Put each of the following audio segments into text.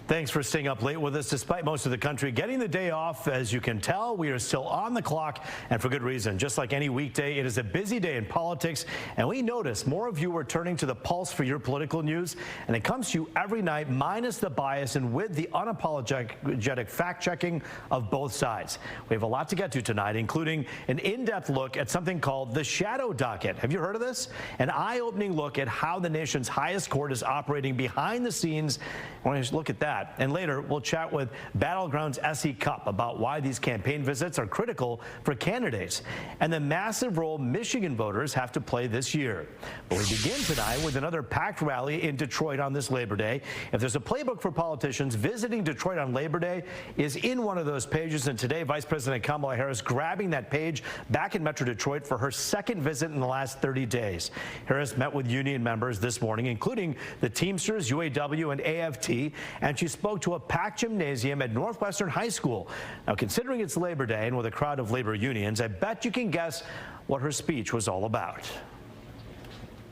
Thanks for staying up late with us. Despite most of the country getting the day off, as you can tell, we are still on the clock, and for good reason. Just like any weekday, it is a busy day in politics, and we notice more of you are turning to the Pulse for your political news, and it comes to you every night, minus the bias and with the unapologetic fact-checking of both sides. We have a lot to get to tonight, including an in-depth look at something called the shadow docket. Have you heard of this? An eye-opening look at how the nation's highest court is operating behind the scenes. I want to look at that. And later, we'll chat with Battleground's S.E. Cupp about why these campaign visits are critical for candidates and the massive role Michigan voters have to play this year. But we begin tonight with another packed rally in Detroit on this Labor Day. If there's a playbook for politicians, visiting Detroit on Labor Day is in one of those pages. And today, Vice President Kamala Harris grabbing that page back in Metro Detroit for her second visit in the last 30 days. Harris met with union members this morning, including the Teamsters, UAW, and AFT, and she spoke to a packed gymnasium at Northwestern High School. Now, considering it's Labor Day and with a crowd of labor unions, I bet you can guess what her speech was all about.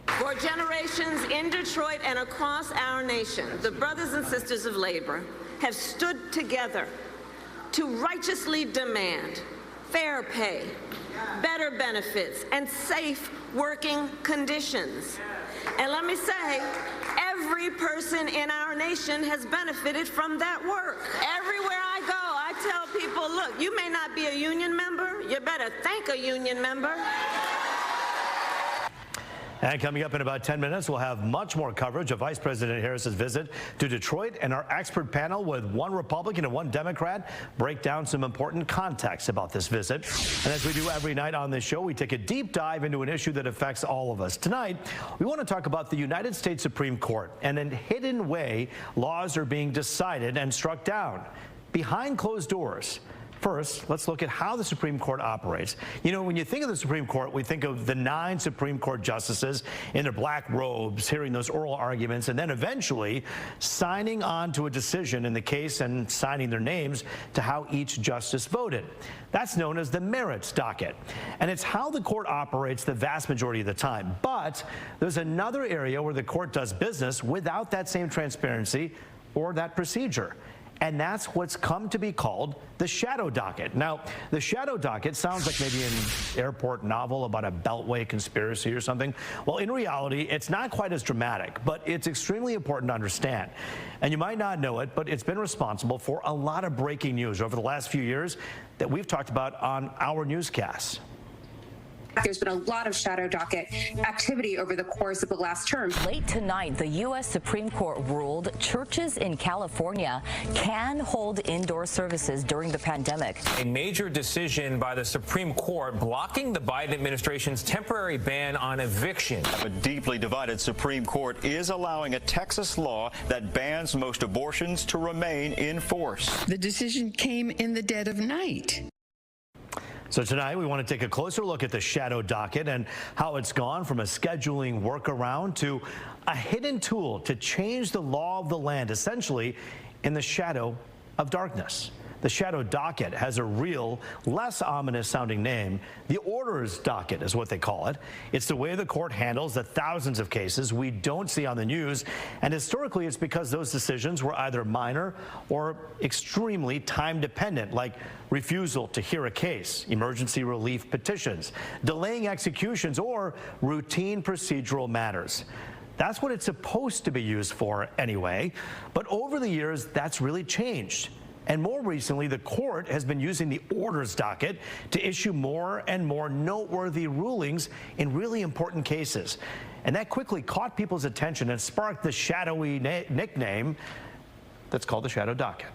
For generations in Detroit and across our nation, the brothers and sisters of labor have stood together to righteously demand fair pay, better benefits, and safe working conditions. And let me say, every person in our nation has benefited from that work. Everywhere I go, I tell people, look, you may not be a union member, you better thank a union member. And coming up in about 10 minutes, we'll have much more coverage of Vice President Harris's visit to Detroit, and our expert panel with one Republican and one Democrat break down some important context about this visit. And as we do every night on this show, we take a deep dive into an issue that affects all of us. Tonight, we want to talk about the United States Supreme Court and in a hidden way laws are being decided and struck down behind closed doors. First, let's look at how the Supreme Court operates. You know, when you think of the Supreme Court, we think of the 9 Supreme Court justices in their black robes, hearing those oral arguments, and then eventually signing on to a decision in the case and signing their names to how each justice voted. That's known as the merits docket. And it's how the court operates the vast majority of the time. But there's another area where the court does business without that same transparency or that procedure. And that's what's come to be called the shadow docket. Now, the shadow docket sounds like maybe an airport novel about a Beltway conspiracy or something. Well, in reality, it's not quite as dramatic, but it's extremely important to understand. And you might not know it, but it's been responsible for a lot of breaking news over the last few years that we've talked about on our newscasts. There's been a lot of shadow docket activity over the course of the last term. Late tonight, the U.S. Supreme Court ruled churches in California can hold indoor services during the pandemic. A major decision by the Supreme Court blocking the Biden administration's temporary ban on eviction. A deeply divided Supreme Court is allowing a Texas law that bans most abortions to remain in force. The decision came in the dead of night. So tonight we want to take a closer look at the shadow docket and how it's gone from a scheduling workaround to a hidden tool to change the law of the land, essentially in the shadow of darkness. The shadow docket has a real, less ominous sounding name. The orders docket is what they call it. It's the way the court handles the thousands of cases we don't see on the news. And historically, it's because those decisions were either minor or extremely time dependent, like refusal to hear a case, emergency relief petitions, delaying executions, or routine procedural matters. That's what it's supposed to be used for anyway. But over the years, that's really changed. And more recently, the court has been using the orders docket to issue more and more noteworthy rulings in really important cases. And that quickly caught people's attention and sparked the shadowy nickname that's called the shadow docket.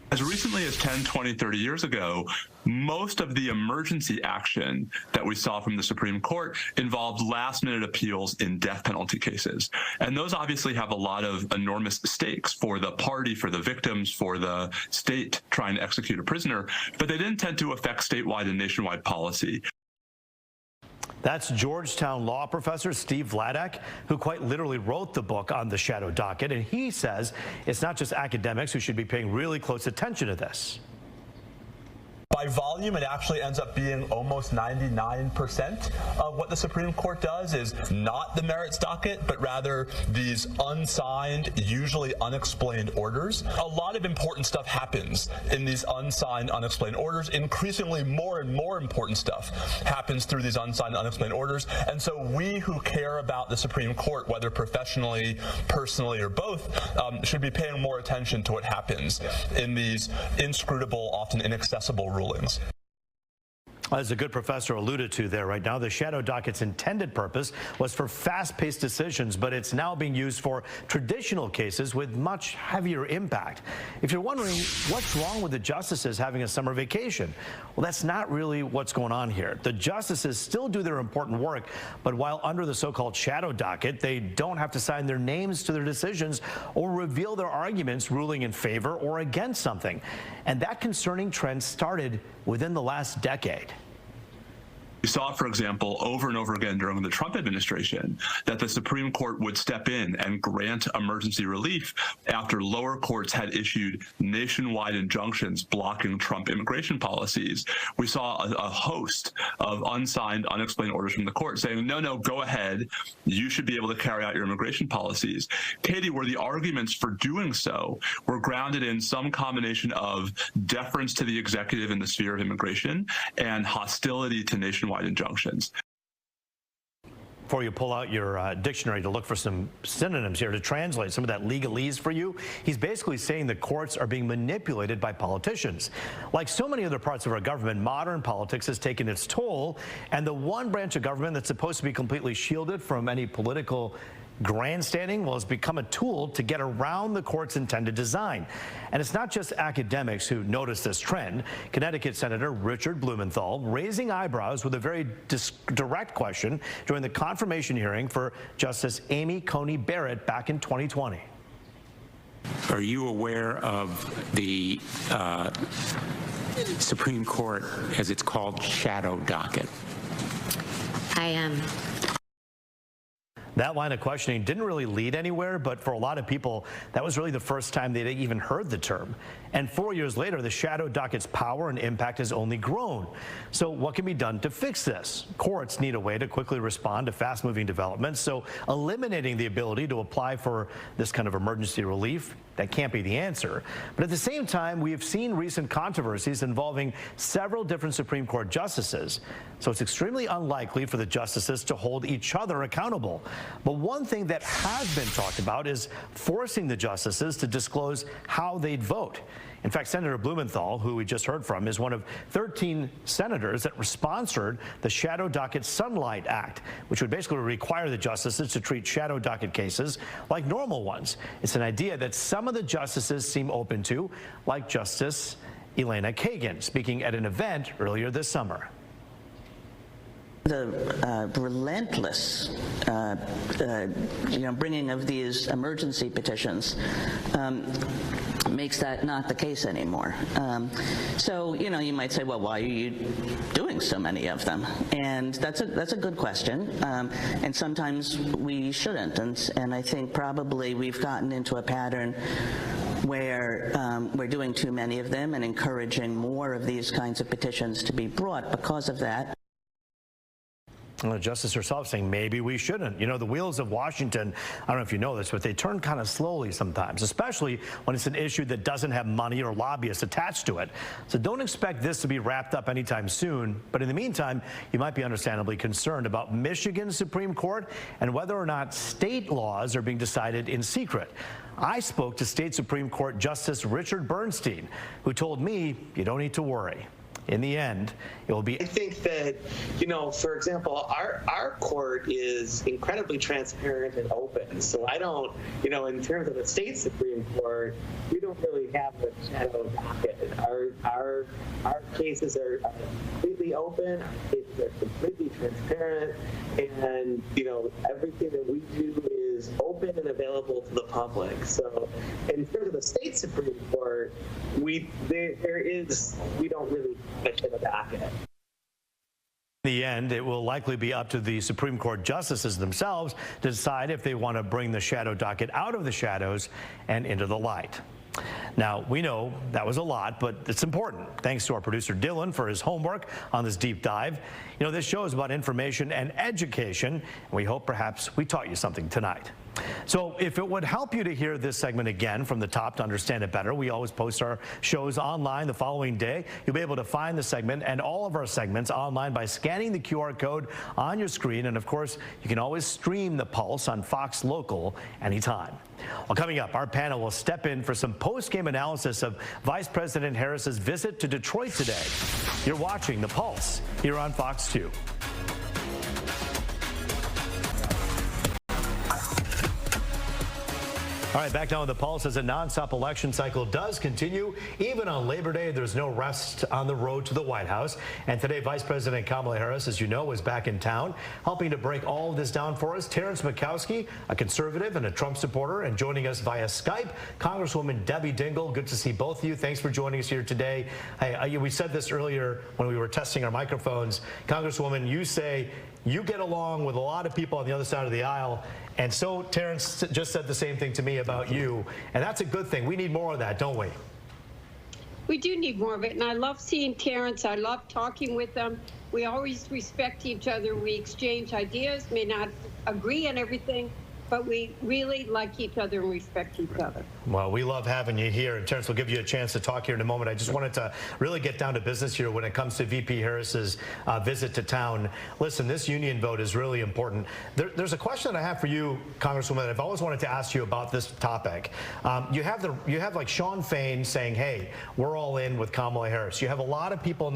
As recently as 10, 20, 30 years ago, most of the emergency action that we saw from the Supreme Court involved last-minute appeals in death penalty cases. And those obviously have a lot of enormous stakes for the party, for the victims, for the state trying to execute a prisoner, but they didn't tend to affect statewide and nationwide policy. That's Georgetown law professor Steve Vladeck, who quite literally wrote the book on the shadow docket. And he says it's not just academics who should be paying really close attention to this. By volume, it actually ends up being almost 99% of what the Supreme Court does is not the merits docket, but rather these unsigned, usually unexplained orders. A lot of important stuff happens in these unsigned, unexplained orders. Increasingly more and more important stuff happens through these unsigned, unexplained orders. And so we who care about the Supreme Court, whether professionally, personally, or both, should be paying more attention to what happens in these inscrutable, often inaccessible rulings. As a good professor alluded to there right now, the shadow docket's intended purpose was for fast-paced decisions, but it's now being used for traditional cases with much heavier impact. If you're wondering what's wrong with the justices having a summer vacation, well, that's not really what's going on here. The justices still do their important work, but while under the so-called shadow docket, they don't have to sign their names to their decisions or reveal their arguments ruling in favor or against something. And that concerning trend started within the last decade. We saw, for example, over and over again during the Trump administration that the Supreme Court would step in and grant emergency relief after lower courts had issued nationwide injunctions blocking Trump immigration policies. We saw a host of unsigned, unexplained orders from the court saying, no, go ahead. You should be able to carry out your immigration policies. Katie, where the arguments for doing so were grounded in some combination of deference to the executive in the sphere of immigration and hostility to nationwide injunctions. Before you pull out your dictionary to look for some synonyms here to translate some of that legalese for you, he's basically saying the courts are being manipulated by politicians. Like so many other parts of our government, modern politics has taken its toll, and the one branch of government that's supposed to be completely shielded from any political grandstanding, well, has become a tool to get around the court's intended design. And it's not just academics who notice this trend. Connecticut Senator Richard Blumenthal raising eyebrows with a very direct question during the confirmation hearing for Justice Amy Coney Barrett back in 2020. Are you aware of the Supreme Court, as it's called, shadow docket? I am. That line of questioning didn't really lead anywhere, but for a lot of people, that was really the first time they'd even heard the term. And 4 years later, the shadow docket's power and impact has only grown. So what can be done to fix this? Courts need a way to quickly respond to fast-moving developments, so eliminating the ability to apply for this kind of emergency relief, that can't be the answer. But at the same time, we have seen recent controversies involving several different Supreme Court justices, so it's extremely unlikely for the justices to hold each other accountable. But one thing that has been talked about is forcing the justices to disclose how they'd vote. In fact, Senator Blumenthal, who we just heard from, is one of 13 senators that sponsored the Shadow Docket Sunlight Act, which would basically require the justices to treat shadow docket cases like normal ones. It's an idea that some of the justices seem open to, like Justice Elena Kagan, speaking at an event earlier this summer. The relentless, bringing of these emergency petitions makes that not the case anymore. So, you might say, well, why are you doing so many of them? And that's a good question. And sometimes we shouldn't. And I think probably we've gotten into a pattern where we're doing too many of them and encouraging more of these kinds of petitions to be brought because of that. The justice herself saying maybe we shouldn't. The wheels of Washington, I don't know if you know this, but they turn kind of slowly sometimes, especially when it's an issue that doesn't have money or lobbyists attached to it. So don't expect this to be wrapped up anytime soon. But in the meantime, you might be understandably concerned about Michigan's Supreme Court and whether or not state laws are being decided in secret. I spoke to State Supreme Court Justice Richard Bernstein, who told me you don't need to worry. In the end, it will be. I think that, for example, our court is incredibly transparent and open. So I don't, in terms of the state Supreme Court, we don't really have a shadow docket. Our cases are completely open. Our cases are completely transparent, and everything that we do is open and available to the public. So in terms of the state Supreme Court, we don't really have a docket. In the end, it will likely be up to the Supreme Court justices themselves to decide if they want to bring the shadow docket out of the shadows and into the light. Now, we know that was a lot, but it's important. Thanks to our producer Dylan for his homework on this deep dive. You know, this show is about information and education, and we hope perhaps we taught you something tonight. So if it would help you to hear this segment again from the top to understand it better, we always post our shows online the following day. You'll be able to find the segment and all of our segments online by scanning the QR code on your screen. And of course, you can always stream the Pulse on Fox Local anytime. Well, coming up, our panel will step in for some post-game analysis of Vice President Harris's visit to Detroit today. You're watching the Pulse here on Fox 2. All right, back now with the Pulse as a nonstop election cycle does continue. Even on Labor Day, there's no rest on the road to the White House. And today, Vice President Kamala Harris, as you know, is back in town. Helping to break all of this down for us, Terrence Mikowski, a conservative and a Trump supporter, and joining us via Skype, Congresswoman Debbie Dingell. Good to see both of you. Thanks for joining us here today. Hey, we said this earlier when we were testing our microphones. Congresswoman, you say you get along with a lot of people on the other side of the aisle. And so Terrence just said the same thing to me about you. And that's a good thing. We need more of that, don't we? We do need more of it. And I love seeing Terrence. I love talking with them. We always respect each other. We exchange ideas, may not agree on everything, but we really like each other and respect each other. Well, we love having you here. And Terrence, we'll give you a chance to talk here in a moment. I just wanted to really get down to business here when it comes to VP Harris's visit to town. Listen, this union vote is really important. There's a question that I have for you, Congresswoman, that I've always wanted to ask you about this topic. You have like Sean Fain saying, hey, we're all in with Kamala Harris. You have a lot of people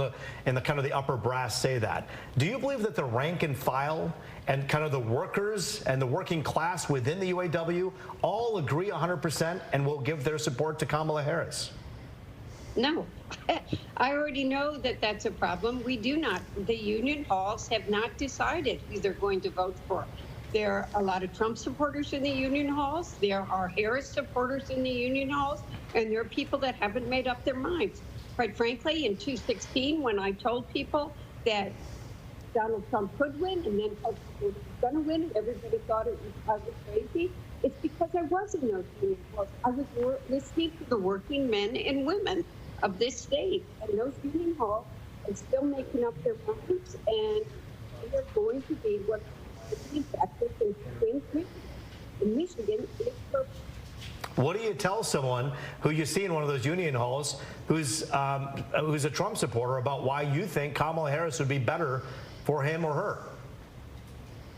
in the kind of the upper brass say that. Do you believe that the rank and file and kind of the workers and the working class within the UAW all agree 100% and will give their support to Kamala Harris? No. I already know that that's a problem. We do not. The union halls have not decided who they're going to vote for. There are a lot of Trump supporters in the union halls. There are Harris supporters in the union halls. And there are people that haven't made up their minds. Quite frankly, in 2016, when I told people that Donald Trump could win, and then was going to win, and everybody thought I was crazy. It's because I was in those union halls. I was listening to the working men and women of this state, and those union halls are still making up their minds, and they are going to be what the effective in swing in Michigan is perfect. What do you tell someone who you see in one of those union halls who's a Trump supporter about why you think Kamala Harris would be better for him or her?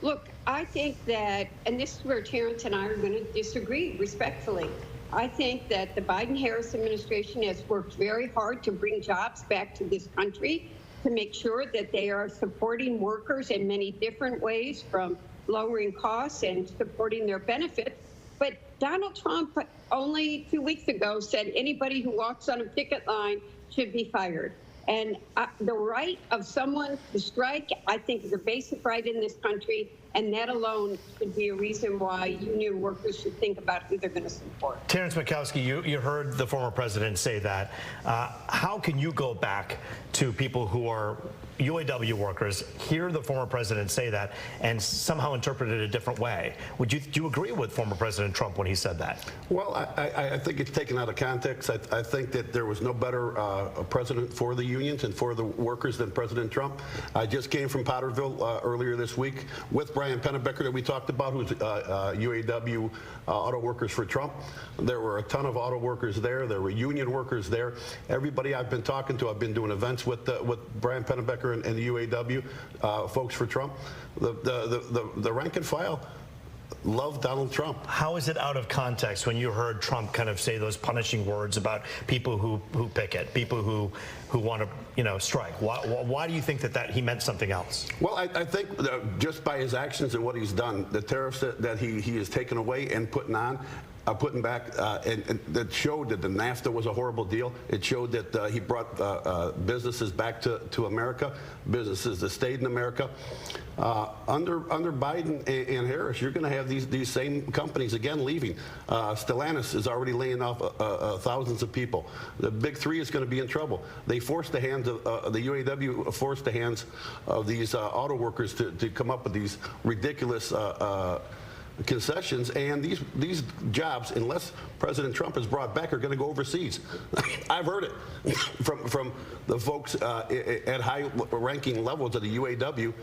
Look, I think that, and this is where Terrence and I are going to disagree respectfully. I think that the Biden-Harris administration has worked very hard to bring jobs back to this country, to make sure that they are supporting workers in many different ways, from lowering costs and supporting their benefits. But Donald Trump only 2 weeks ago said anybody who walks on a picket line should be fired. And the right of someone to strike, I think, is a basic right in this country, and that alone should be a reason why union workers should think about who they're going to support. Terrence Mikowski, you heard the former president say that. How can you go back to people who are UAW workers, hear the former president say that, and somehow interpret it a different way? Do you agree with former President Trump when he said that? Well, I think it's taken out of context. I think that there was no better president for the unions and for the workers than President Trump. I just came from Potterville earlier this week with Brian Pennebecker that we talked about, who's UAW auto workers for Trump. There were a ton of auto workers there. There were union workers there. Everybody I've been talking to, I've been doing events with Brian Pennebecker and the UAW folks for Trump. The rank and file love Donald Trump. How is it out of context when you heard Trump kind of say those punishing words about people who picket, people who want to strike? Why do you think that he meant something else? Well, I think just by his actions and what he's done, the tariffs that he has taken away and putting back, and that showed that the NAFTA was a horrible deal. It showed that he brought businesses back to America, businesses that stayed in America. Under Biden and Harris, you're going to have these same companies again leaving. Stellantis is already laying off thousands of people. The big three is going to be in trouble. They forced the hands of the UAW, forced the hands of these auto workers to come up with these ridiculous concessions, and these jobs, unless President Trump is brought back, are going to go overseas. I've heard it from the folks at high-ranking levels of the UAW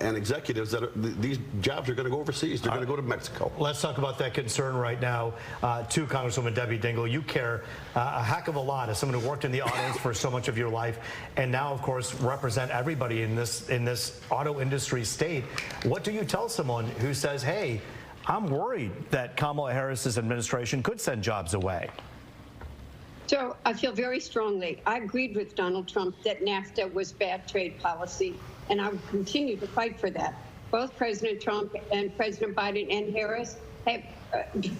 and executives that these jobs are going to go overseas. They're going to go to Mexico. Let's talk about that concern right now. To Congresswoman Debbie Dingell, you care a heck of a lot as someone who worked in the autos for so much of your life, and now, of course, represent everybody in this auto industry state. What do you tell someone who says, hey, I'm worried that Kamala Harris's administration could send jobs away? So I feel very strongly. I agreed with Donald Trump that NAFTA was bad trade policy, and I will continue to fight for that. Both President Trump and President Biden and Harris have,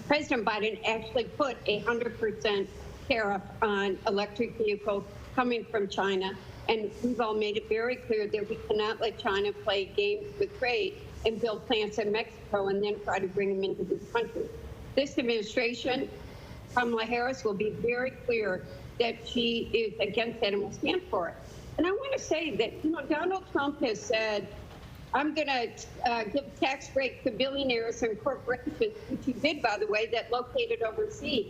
President Biden actually put a 100% tariff on electric vehicles coming from China, and we've all made it very clear that we cannot let China play games with trade and build plants in Mexico and then try to bring them into this country. This administration, Kamala Harris, will be very clear that she is against that and will stand for it. And I want to say that, Donald Trump has said, I'm going to give tax breaks to billionaires and corporations, which he did, by the way, that located overseas.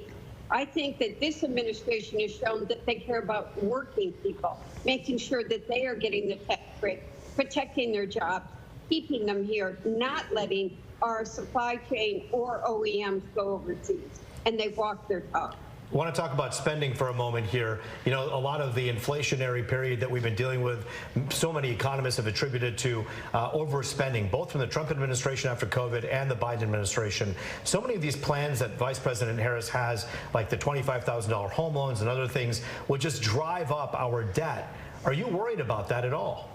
I think that this administration has shown that they care about working people, making sure that they are getting the tax break, protecting their jobs, keeping them here, not letting our supply chain or OEMs go overseas. And they've walked their talk. I want to talk about spending for a moment here. A lot of the inflationary period that we've been dealing with, so many economists have attributed to overspending, both from the Trump administration after COVID and the Biden administration. So many of these plans that Vice President Harris has, like the $25,000 home loans and other things, will just drive up our debt. Are you worried about that at all?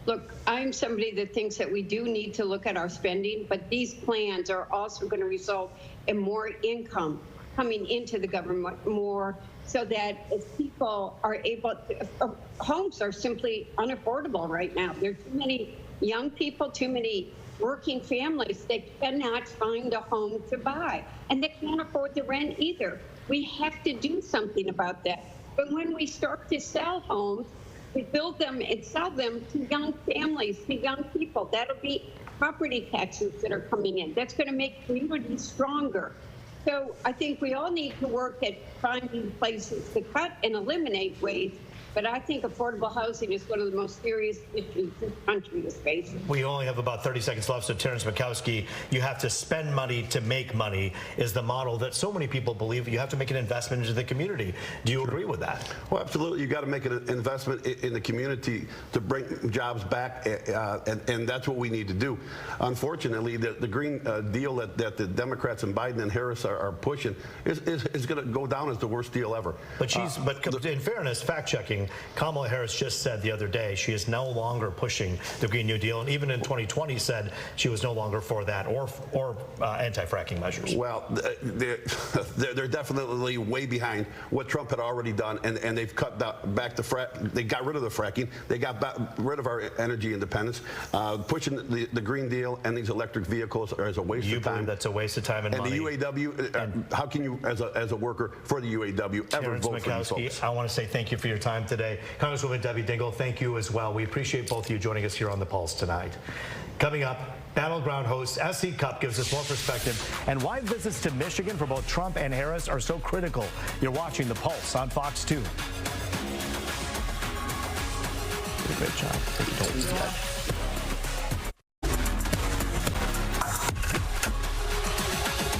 Look, I'm somebody that thinks that we do need to look at our spending, but these plans are also going to result in more income coming into the government more, so that as people are able to, homes are simply unaffordable right now. There are too many young people, too many working families that cannot find a home to buy, and they can't afford the rent either. We have to do something about that. But when we start to sell homes, we build them and sell them to young families, to young people. That'll be property taxes that are coming in. That's going to make communities stronger. So I think we all need to work at finding places to cut and eliminate waste. But I think affordable housing is one of the most serious issues this country is facing. We only have about 30 seconds left, so Terrence Mikowski, you have to spend money to make money is the model that so many people believe. You have to make an investment into the community. Do you agree with that? Well, absolutely. You got to make an investment in the community to bring jobs back, and that's what we need to do. Unfortunately, the Green Deal that the Democrats and Biden and Harris are pushing is going to go down as the worst deal ever. But but in fairness, fact-checking, Kamala Harris just said the other day she is no longer pushing the Green New Deal, and even in 2020 said she was no longer for that or anti-fracking measures. Well, they're definitely way behind what Trump had already done, and they've cut back the frack. They got rid of the fracking. They got rid of our energy independence. Pushing the Green Deal and these electric vehicles are as a waste of time. Believe that's a waste of time and money. And the UAW, how can you, as a worker for the UAW, ever vote for these folks? I want to say thank you for your time today. Congresswoman Debbie Dingell, thank you as well. We appreciate both of you joining us here on The Pulse tonight. Coming up, Battleground host S.C. Cupp gives us more perspective and why visits to Michigan for both Trump and Harris are so critical. You're watching The Pulse on Fox 2. Great job. Thank you.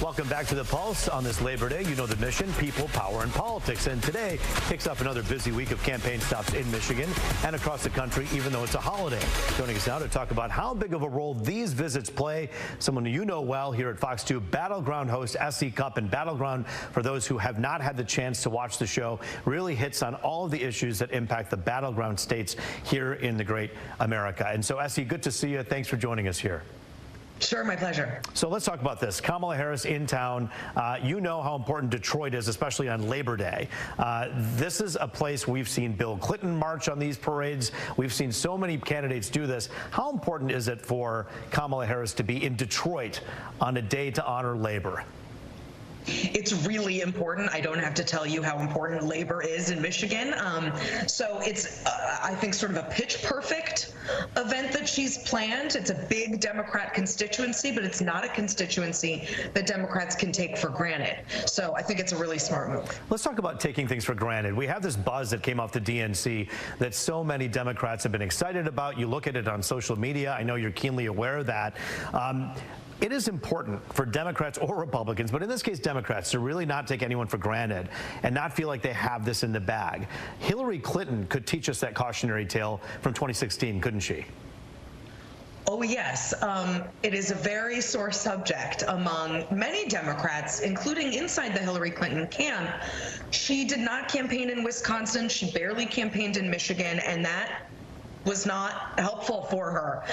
Welcome back to The Pulse on this Labor Day. You know the mission, people, power, and politics. And today kicks off another busy week of campaign stops in Michigan and across the country, even though it's a holiday. Joining us now to talk about how big of a role these visits play, someone you know well here at Fox 2, Battleground host S.C. Cupp. And Battleground, for those who have not had the chance to watch the show, really hits on all of the issues that impact the battleground states here in the great America. And so, S.C., good to see you. Thanks for joining us here. Sure, my pleasure. So let's talk about this. Kamala Harris in town. You know how important Detroit is, especially on Labor Day. This is a place we've seen Bill Clinton march on these parades. We've seen so many candidates do this. How important is it for Kamala Harris to be in Detroit on a day to honor labor? It's really important. I don't have to tell you how important labor is in Michigan. So it's, I think, sort of a pitch perfect event that she's planned. It's a big Democrat constituency, but it's not a constituency that Democrats can take for granted. So I think it's a really smart move. Let's talk about taking things for granted. We have this buzz that came off the DNC that so many Democrats have been excited about. You look at it on social media. I know you're keenly aware of that. It is important for Democrats or Republicans, but in this case Democrats, to really not take anyone for granted and not feel like they have this in the bag. Hillary Clinton could teach us that cautionary tale from 2016, couldn't she? Oh, yes. It is a very sore subject among many Democrats, including inside the Hillary Clinton camp. She did not campaign in Wisconsin. She barely campaigned in Michigan, and that was not helpful for her.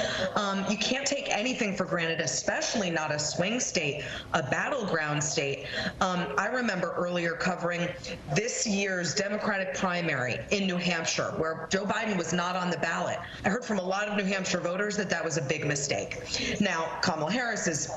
You can't take anything for granted, especially not a swing state, a battleground state. I remember earlier covering this year's Democratic primary in New Hampshire, where Joe Biden was not on the ballot. I heard from a lot of New Hampshire voters that that was a big mistake. Now, Kamala Harris is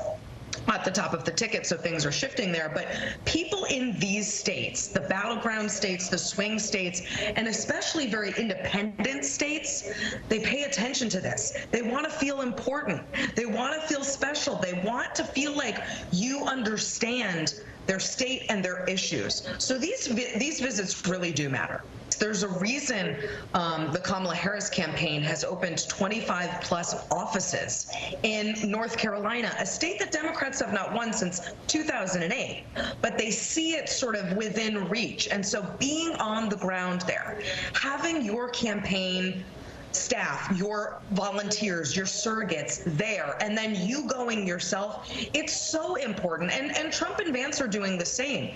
at the top of the ticket, so things are shifting there. But people in these states, the battleground states, the swing states, and especially very independent states, they pay attention to this. They want to feel important. They want to feel special. They want to feel like you understand their state and their issues. So these visits really do matter. There's a reason the Kamala Harris campaign has opened 25 plus offices in North Carolina, a state that Democrats have not won since 2008, but they see it sort of within reach. And so being on the ground there, having your campaign staff, your volunteers, your surrogates there, and then you going yourself, it's so important. And Trump and Vance are doing the same.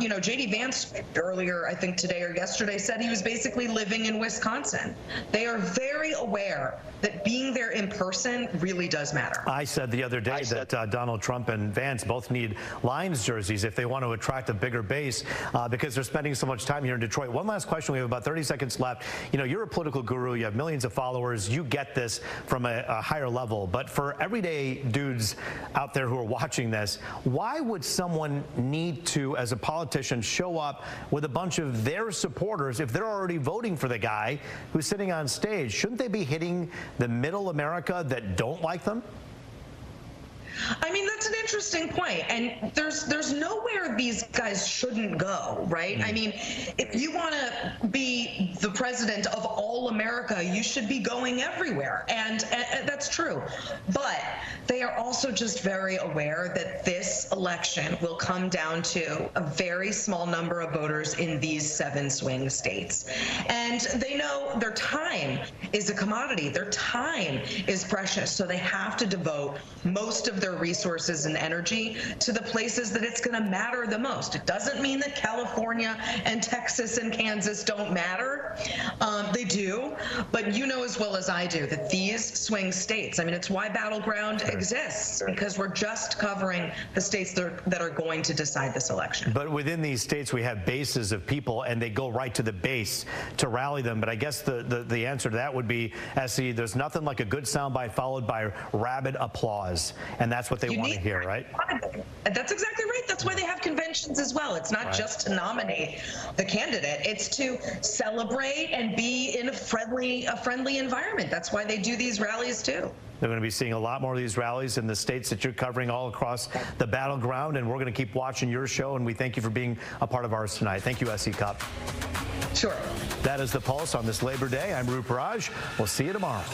You know, J.D. Vance earlier, I think today or yesterday, said he was basically living in Wisconsin. They are very aware that being there in person really does matter. I said the other day that Donald Trump and Vance both need Lions jerseys if they want to attract a bigger base because they're spending so much time here in Detroit. One last question. We have about 30 seconds left. You know, you're a political guru. You have millions of followers. You get this from a higher level. But for everyday dudes out there who are watching this, why would someone need to, as a politician, show up with a bunch of their supporters if they're already voting for the guy who's sitting on stage? Shouldn't they be hitting the middle America that don't like them? I mean, that's an interesting point. And there's nowhere these guys shouldn't go, right? I mean, if you want to be the president of all America, you should be going everywhere. And that's true. But they are also just very aware that this election will come down to a very small number of voters in these 7 swing states. And they know their time is a commodity. Their time is precious. So they have to devote most of their resources and energy to the places that it's going to matter the most. It doesn't mean that California and Texas and Kansas don't matter. They do. But you know as well as I do that these swing states, I mean, it's why Battleground exists, because we're just covering the states that are going to decide this election. But within these states, we have bases of people, and they go right to the base to rally them. But I guess the answer to that would be, Essie, there's nothing like a good soundbite followed by rabid applause. And that's what they want to hear, right? That's exactly right. That's why they have conventions as well. It's not just to nominate the candidate. It's to celebrate and be in a friendly environment. That's why they do these rallies too. They're going to be seeing a lot more of these rallies in the states that you're covering all across the battleground, and we're going to keep watching your show, and we thank you for being a part of ours tonight. Thank you, Essie Cupp. Sure. That is The Pulse on this Labor Day. I'm Rup Raj. We'll see you tomorrow.